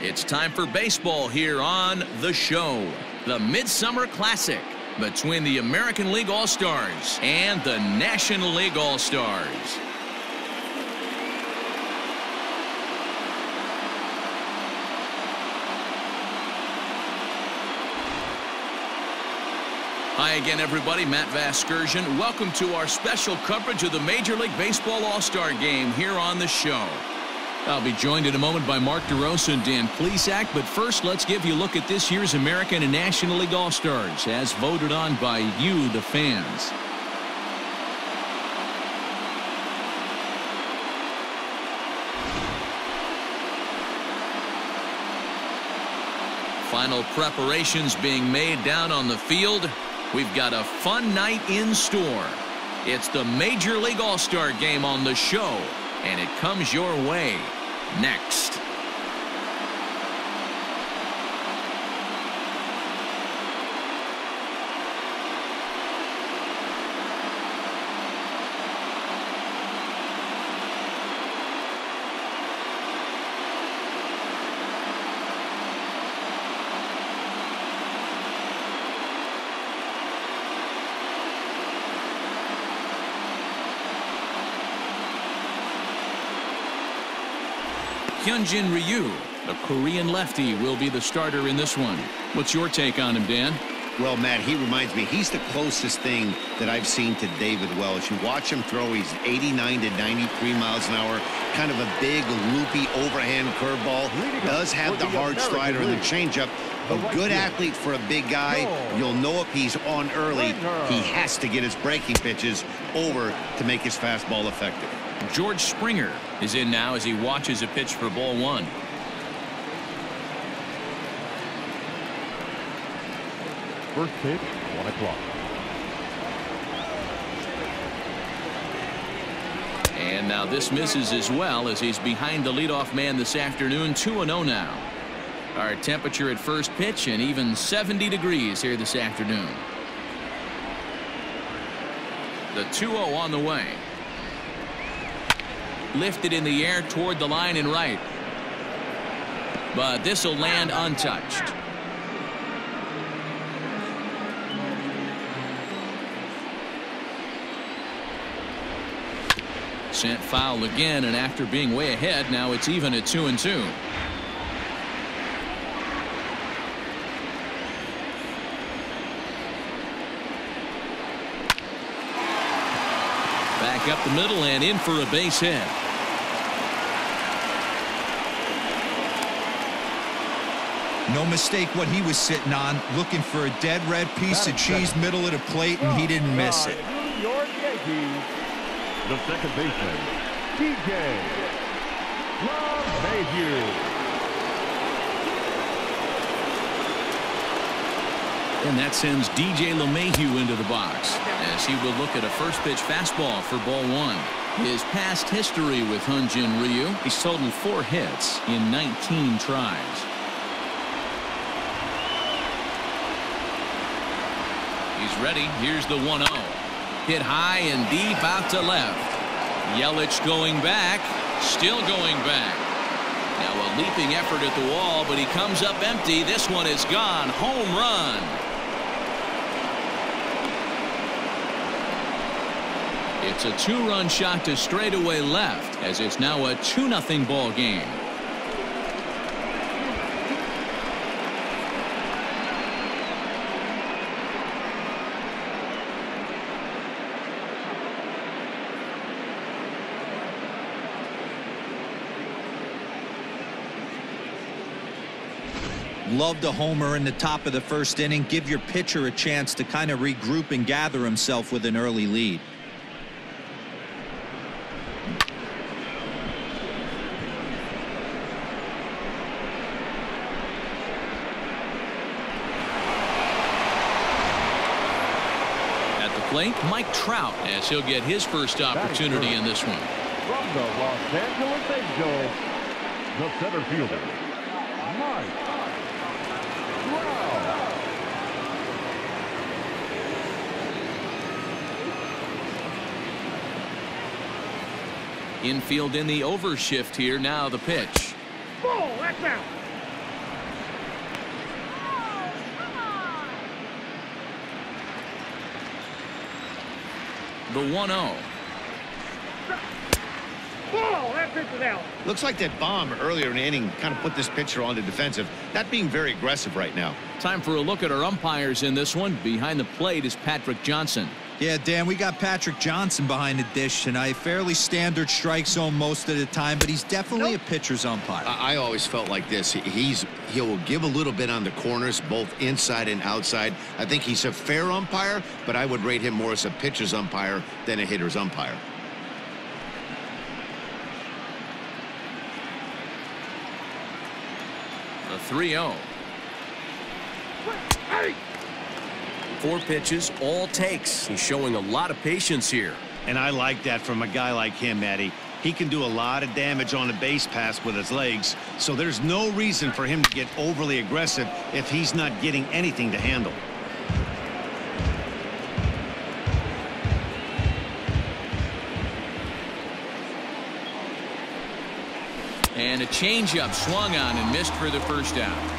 It's time for baseball here on The Show. The Midsummer Classic between the American League All-Stars and the National League All-Stars. Hi again, everybody. Matt Vasgersian. Welcome to our special coverage of the Major League Baseball All-Star Game here on The Show. I'll be joined in a moment by Mark DeRosa and Dan Plesac, but first let's give you a look at this year's American and National League All-Stars as voted on by you, the fans. Final preparations being made down on the field. We've got a fun night in store. It's the Major League All-Star Game on The Show, and it comes your way next. Hyun-Jin Ryu, the Korean lefty, will be the starter in this one. What's your take on him, Dan? Well, Matt, he reminds me, he's the closest thing that I've seen to David Wells. You watch him throw, he's 89 to 93 miles an hour, kind of a big, loopy, overhand curveball. Does have the hard strider and the changeup. A good athlete for a big guy. You'll know if he's on early, he has to get his breaking pitches over to make his fastball effective. George Springer is in now as he watches a pitch for ball one. First pitch, 1 o'clock. And now this misses as well as he's behind the leadoff man this afternoon. 2-0 now. Our temperature at first pitch and even 70 degrees here this afternoon. The 2-0 on the way. Lifted in the air toward the line and right. But this will land untouched. Sent foul again, and after being way ahead, now it's even at 2-2. Back up the middle and in for a base hit. No mistake what he was sitting on, looking for a dead red piece of cheese middle of the plate, and he didn't miss it. New York Yankees, the second baseman, DJ LeMahieu. And that sends DJ LeMahieu into the box as he will look at a first pitch fastball for ball one. His past history with Hyun-Jin Ryu, he's totaled 4 hits in 19 tries. He's ready. Here's the 1-0. Hit high and deep out to left. Yelich going back. Still going back. Now a leaping effort at the wall, but he comes up empty. This one is gone. Home run. It's a 2-run shot to straightaway left as it's now a 2-0 ball game. Love the homer in the top of the first inning. Give your pitcher a chance to kind of regroup and gather himself with an early lead. At the plate, Mike Trout, as he'll get his first opportunity in this one. From the Los Angeles Angels, the center fielder, Mike Trout. Infield in the overshift here. Now the pitch. Ball, that's out. the 1-0. Ball, that pitch is out. Looks like that bomb earlier in the inning kind of put this pitcher on the defensive. Not being very aggressive right now. Time for a look at our umpires in this one. Behind the plate is Patrick Johnson. Yeah, Dan, we got Patrick Johnson behind the dish tonight. Fairly standard strike zone most of the time, but he's definitely a pitcher's umpire. I always felt like this. He'll give a little bit on the corners, both inside and outside. I think he's a fair umpire, but I would rate him more as a pitcher's umpire than a hitter's umpire. The 3-0. 4 pitches, all takes. He's showing a lot of patience here. And I like that from a guy like him, Matty. He can do a lot of damage on a base pass with his legs, so there's no reason for him to get overly aggressive if he's not getting anything to handle. And a changeup swung on and missed for the first out.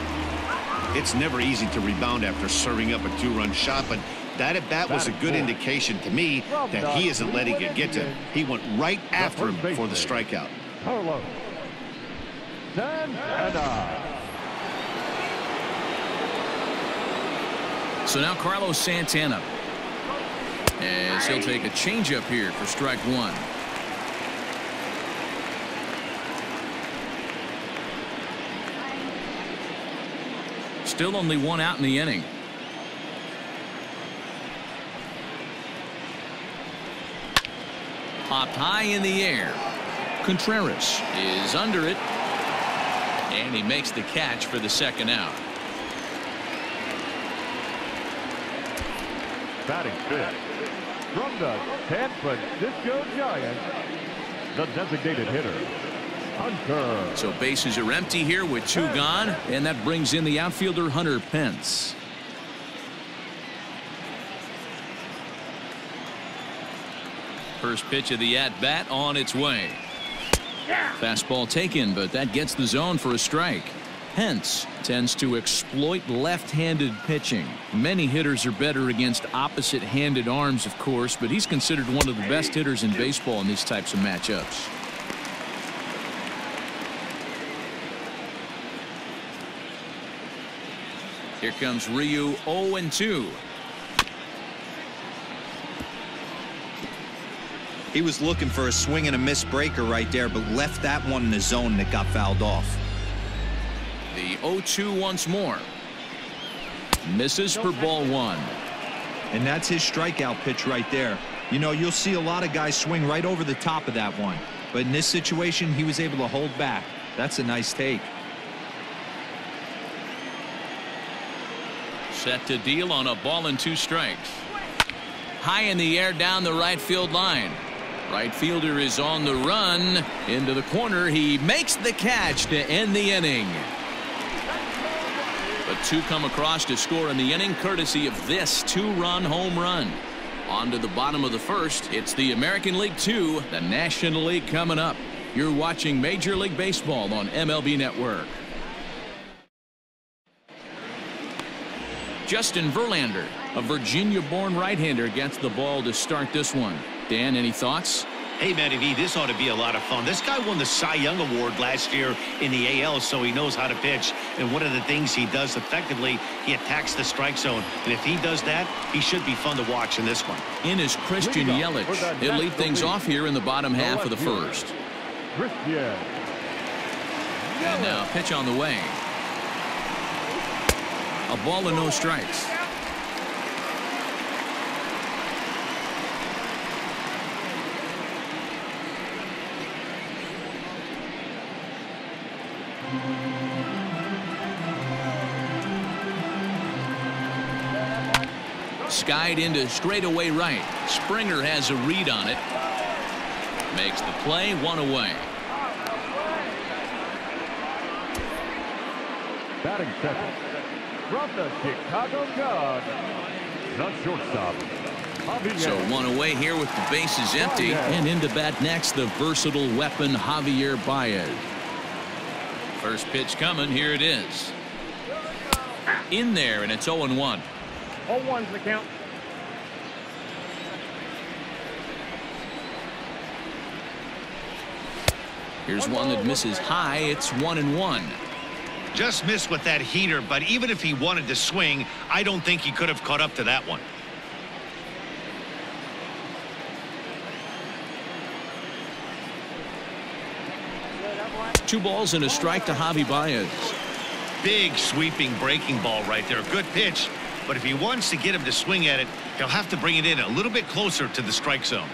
It's never easy to rebound after serving up a 2-run shot, but that at bat was a good indication to me that he isn't letting it get to him. He went right after him for the strikeout. Carlos Santana. So now Carlos Santana, as he'll take a changeup here for strike 1. Still only 1 out in the inning. Popped high in the air. Contreras is under it, and he makes the catch for the second out. Batting fifth from the San Francisco Giants, the designated hitter, Hunter. So bases are empty here with 2 gone, and that brings in the outfielder Hunter Pence. First pitch of the at-bat on its way. Fastball taken, but that gets the zone for a strike. Pence tends to exploit left-handed pitching. Many hitters are better against opposite-handed arms, of course, but he's considered one of the best hitters in baseball in these types of matchups. Here comes Ryu, 0-2. He was looking for a swing and a miss breaker right there, but left that one in the zone that got fouled off. The 0-2 once more. Misses for ball 1. And that's his strikeout pitch right there. You know, you'll see a lot of guys swing right over the top of that one. But in this situation, he was able to hold back. That's a nice take. Set to deal on a ball and 2 strikes. High in the air down the right field line. Right fielder is on the run into the corner. He makes the catch to end the inning. But 2 come across to score in the inning courtesy of this 2-run home run. On to the bottom of the first. It's the American League 2, the National League coming up. You're watching Major League Baseball on MLB Network. Justin Verlander, a Virginia-born right-hander, gets the ball to start this one. Dan, any thoughts? Hey, Matty V, this ought to be a lot of fun. This guy won the Cy Young Award last year in the AL, so he knows how to pitch. And one of the things he does effectively, he attacks the strike zone. And if he does that, he should be fun to watch in this one. In is Christian Yelich. He'll lead things off here in the bottom half of the first. Christian. And now pitch on the way. A ball and no strikes. Skied into straightaway right. Springer has a read on it. Makes the play, 1 away. Batting second from the Chicago Cubs, the shortstop, Javier. So 1 away here with the bases empty. And into bat next, the versatile weapon Javier Báez. First pitch coming. Here it is. In there, and it's 0-1. 0-1's the count. Here's one that misses high. It's 1-1. Just missed with that heater, but even if he wanted to swing, I don't think he could have caught up to that one. Two balls and a strike to Javier Báez. Big sweeping breaking ball right there. Good pitch, but if he wants to get him to swing at it, he'll have to bring it in a little bit closer to the strike zone.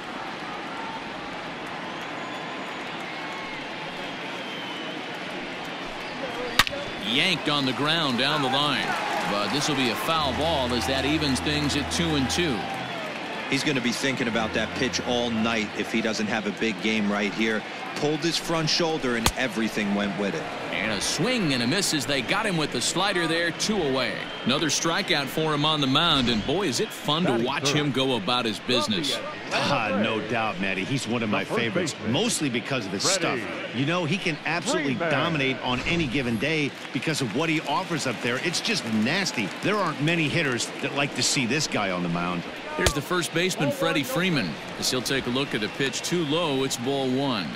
Yanked on the ground down the line, but this will be a foul ball as that evens things at 2-2. He's going to be thinking about that pitch all night if he doesn't have a big game right here. Pulled his front shoulder and everything went with it. And a swing and a miss as they got him with the slider there. 2 away. Another strikeout for him on the mound, and boy, is it fun to watch him go about his business. No doubt, Matty. He's one of my favorites, mostly because of his stuff. You know, he can absolutely dominate on any given day because of what he offers up there. It's just nasty. There aren't many hitters that like to see this guy on the mound. Here's the first baseman, Freddie Freeman, as he'll take a look at a pitch too low. It's ball 1.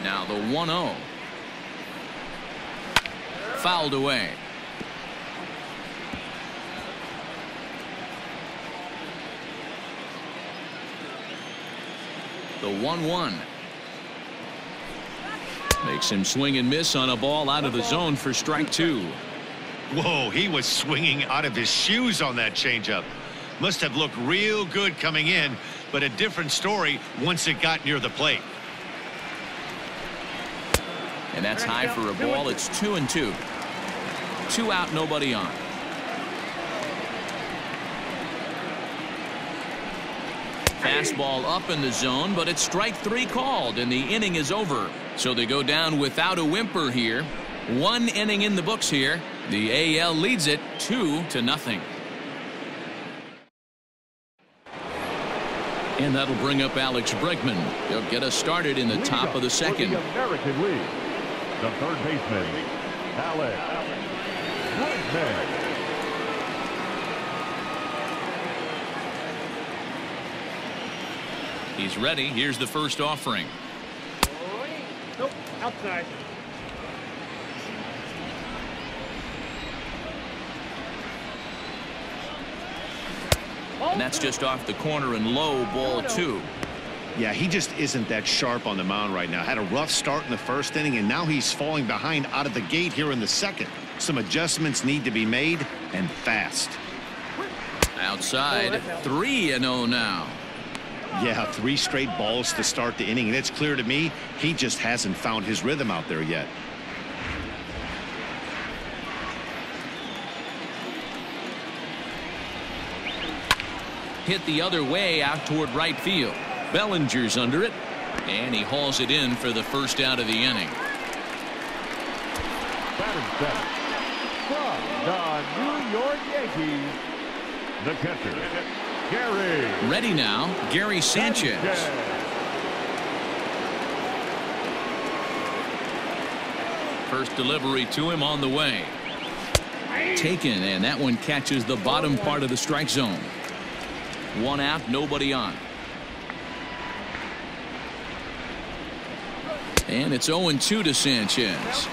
Now the 1-0. Fouled away. The 1-1. Makes him swing and miss on a ball out of the zone for strike 2. Whoa, he was swinging out of his shoes on that changeup. Must have looked real good coming in, but a different story once it got near the plate. And that's high for a ball. It's 2-2. 2 out, nobody on. Fastball up in the zone, but it's strike 3 called, and the inning is over. So they go down without a whimper here. 1 inning in the books here. The AL leads it 2-0. And that'll bring up Alex Bregman. He'll get us started in the top of the second. The American League, the third baseman, Alex Bregman. He's ready. Here's the first offering. Nope, outside. And that's just off the corner and low, ball 2. Yeah, he just isn't that sharp on the mound right now. Had a rough start in the first inning, and now he's falling behind out of the gate here in the second. Some adjustments need to be made, and fast. Outside, 3-0 now. Yeah, 3 straight balls to start the inning, and it's clear to me he just hasn't found his rhythm out there yet. Hit the other way out toward right field. Bellinger's under it, and he hauls it in for the first out of the inning. Batting center from the New York Yankees, the catcher, Gary. Ready now, Gary Sanchez. First delivery to him on the way. Taken, and that one catches the bottom part of the strike zone. 1 out, nobody on. And it's 0-2 to Sanchez.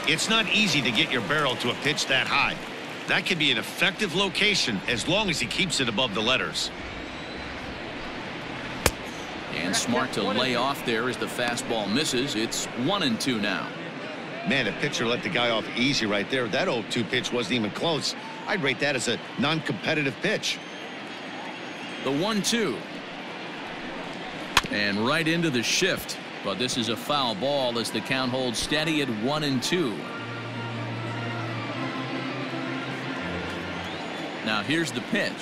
It's not easy to get your barrel to a pitch that high. That could be an effective location as long as he keeps it above the letters. And smart to lay off there as the fastball misses. It's 1-2 now. Man, the pitcher let the guy off easy right there. That 0-2 pitch wasn't even close. I'd rate that as a non-competitive pitch. The 1-2. And right into the shift. But this is a foul ball as the count holds steady at 1-2. Now here's the pitch.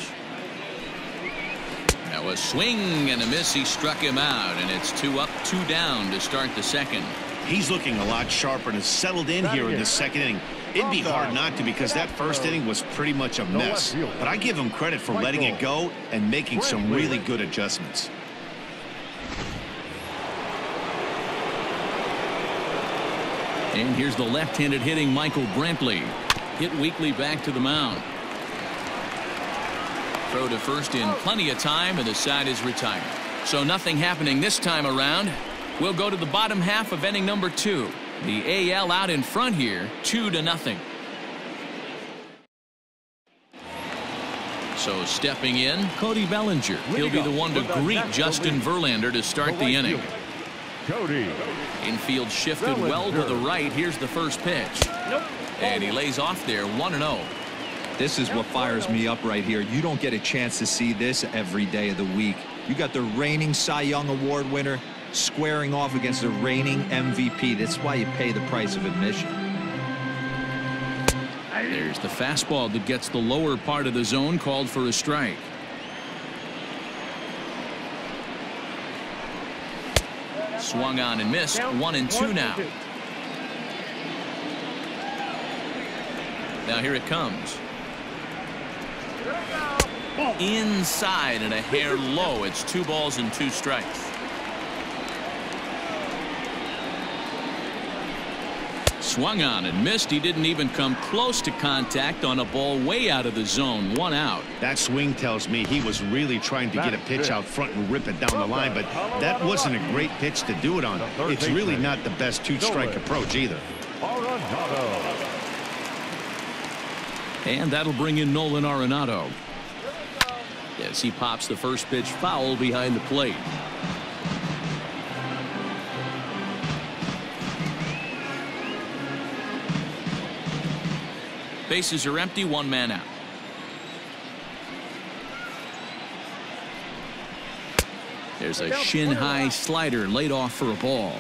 That was swing and a miss. He struck him out, and it's 2 up, 2 down to start the second. He's looking a lot sharper and has settled in here in the second inning. It'd be hard not to because that first inning was pretty much a mess. But I give him credit for letting it go and making some really good adjustments. And here's the left-handed hitting Michael Brantley. Hit weakly back to the mound. Throw to first in plenty of time, and the side is retired. So nothing happening this time around. We'll go to the bottom half of inning number 2. The AL out in front here, 2-0. So stepping in, Cody Bellinger. He'll be the one to greet Justin Verlander to start the inning. Cody. Infield shifted well to the right. Here's the first pitch. And he lays off there, 1-0. This is what fires me up right here. You don't get a chance to see this every day of the week. You got the reigning Cy Young Award winner squaring off against the reigning MVP. That's why you pay the price of admission. There's the fastball that gets the lower part of the zone, called for a strike. Swung on and missed. 1-2 now. Now here it comes. Inside and a hair low. It's 2 balls and 2 strikes. Swung on and missed. He didn't even come close to contact on a ball way out of the zone. 1 out. That swing tells me he was really trying to get a pitch out front and rip it down the line, but that wasn't a great pitch to do it on. It's really not the best 2-strike approach either. And that'll bring in Nolan Arenado as he pops the first pitch foul behind the plate. Bases are empty, 1 man out. There's a shin-high slider laid off for a ball.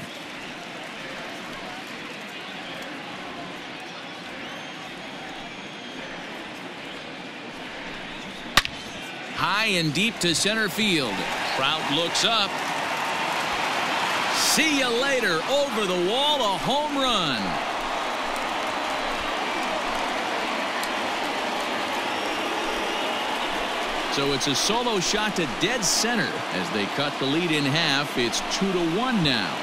High and deep to center field. Trout looks up. See you later. Over the wall, a home run. So it's a solo shot to dead center as they cut the lead in half. It's 2-1 now.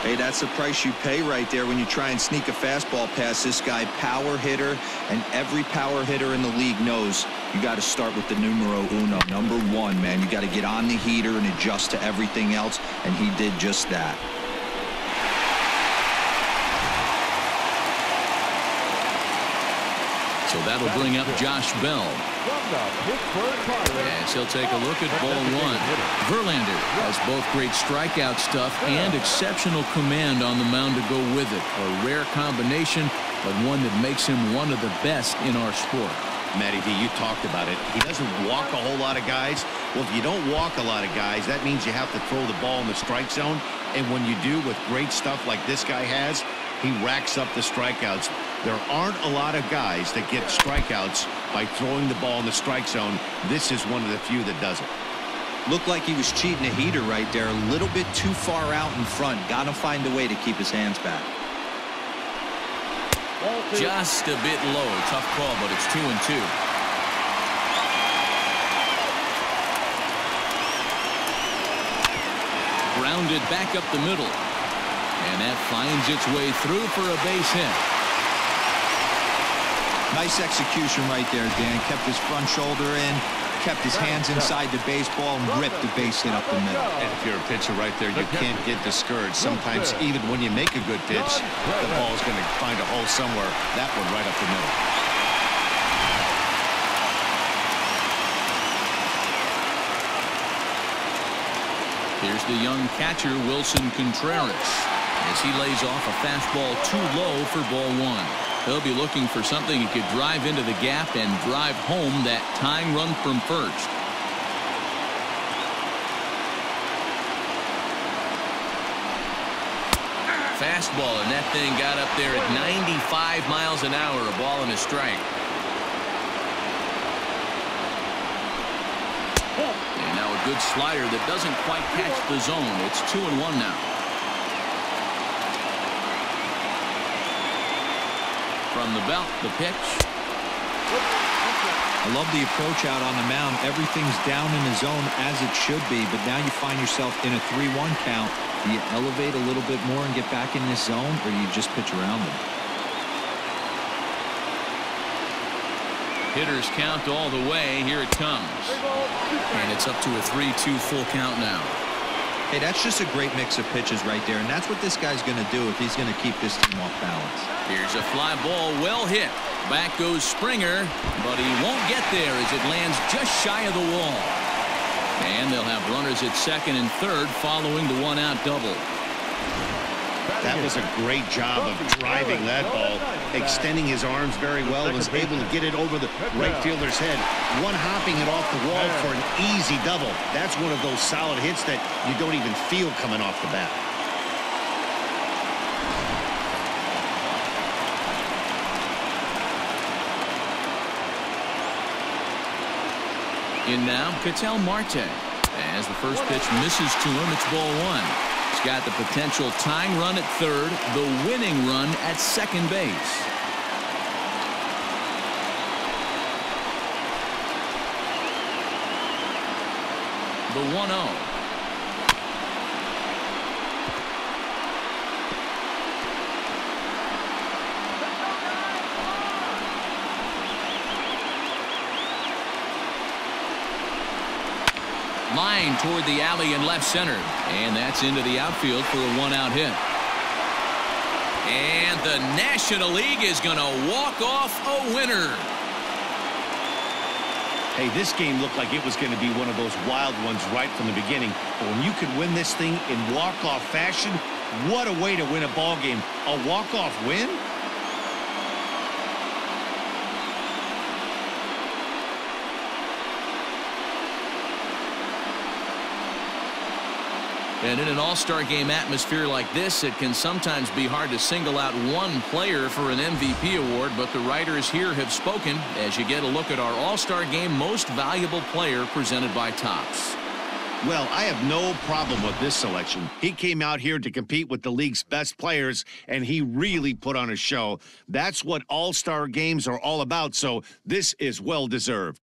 Hey, that's the price you pay right there when you try and sneak a fastball past this guy. Power hitter, and every power hitter in the league knows you got to start with the numero uno, number 1, man. You got to get on the heater and adjust to everything else, and he did just that. So that'll bring up Josh Bell. Yes, he'll take a look at ball 1. Verlander has both great strikeout stuff and exceptional command on the mound to go with it. A rare combination, but one that makes him one of the best in our sport. Matty D, you talked about it. He doesn't walk a whole lot of guys. Well, if you don't walk a lot of guys, that means you have to throw the ball in the strike zone. And when you do with great stuff like this guy has, he racks up the strikeouts. There aren't a lot of guys that get strikeouts by throwing the ball in the strike zone. This is one of the few that does it. Looked like he was cheating a heater right there. A little bit too far out in front. Got to find a way to keep his hands back. Just a bit low. Tough call, but it's 2-2. Grounded back up the middle. And that finds its way through for a base hit. Nice execution right there, Dan. Kept his front shoulder in, kept his hands inside the baseball, and ripped the base hit up the middle. And if you're a pitcher right there, you can't get discouraged. Sometimes even when you make a good pitch, the ball is going to find a hole somewhere. That one right up the middle. Here's the young catcher, Wilson Contreras, as he lays off a fastball too low for ball 1. He'll be looking for something he could drive into the gap and drive home that tying run from first. Fastball, and that thing got up there at 95 miles an hour, a ball and a strike. And now a good slider that doesn't quite catch the zone. It's 2-1 now. From the belt, the pitch. I love the approach out on the mound. Everything's down in the zone as it should be, but now you find yourself in a 3-1 count. Do you elevate a little bit more and get back in this zone, or do you just pitch around them? Hitters count all the way. Here it comes. And it's up to a 3-2 full count now. Hey, that's just a great mix of pitches right there, and that's what this guy's going to do if he's going to keep this team off balance. Here's a fly ball, well hit. Back goes Springer, but he won't get there as it lands just shy of the wall. And they'll have runners at second and third following the one-out double. That was a great job of driving that ball, extending his arms very well, and was able to get it over the right fielder's head, one-hopping it off the wall for an easy double. That's one of those solid hits that you don't even feel coming off the bat. In now, Ketel Marte. As the first pitch misses to him, it's ball one. He's got the potential tying run at third, the winning run at second base. The 1-0. Line toward the alley in left center, and that's into the outfield for a one-out hit. And the National League is going to walk off a winner. Hey, this game looked like it was going to be one of those wild ones right from the beginning. But when you could win this thing in walk-off fashion, what a way to win a ball game. A walk-off win? And in an all-star game atmosphere like this, it can sometimes be hard to single out one player for an MVP award, but the writers here have spoken as you get a look at our all-star game most valuable player presented by Topps. Well, I have no problem with this selection. He came out here to compete with the league's best players, and he really put on a show. That's what all-star games are all about, so this is well-deserved.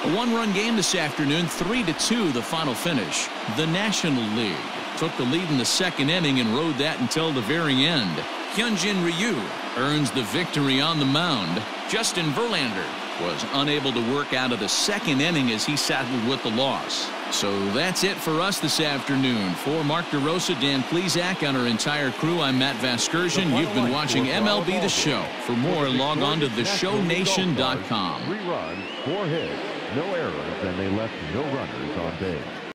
A one-run game this afternoon, 3-2 the final finish. The National League took the lead in the second inning and rode that until the very end. Hyun-Jin Ryu earns the victory on the mound. Justin Verlander was unable to work out of the second inning as he settled with the loss. So that's it for us this afternoon. For Mark DeRosa, Dan Plesac, and our entire crew, I'm Matt Vasgersian. You've been watching MLB The Show. For more, log on to theshownation.com. 3 runs, 4 hits, no errors, and they left no runners on base.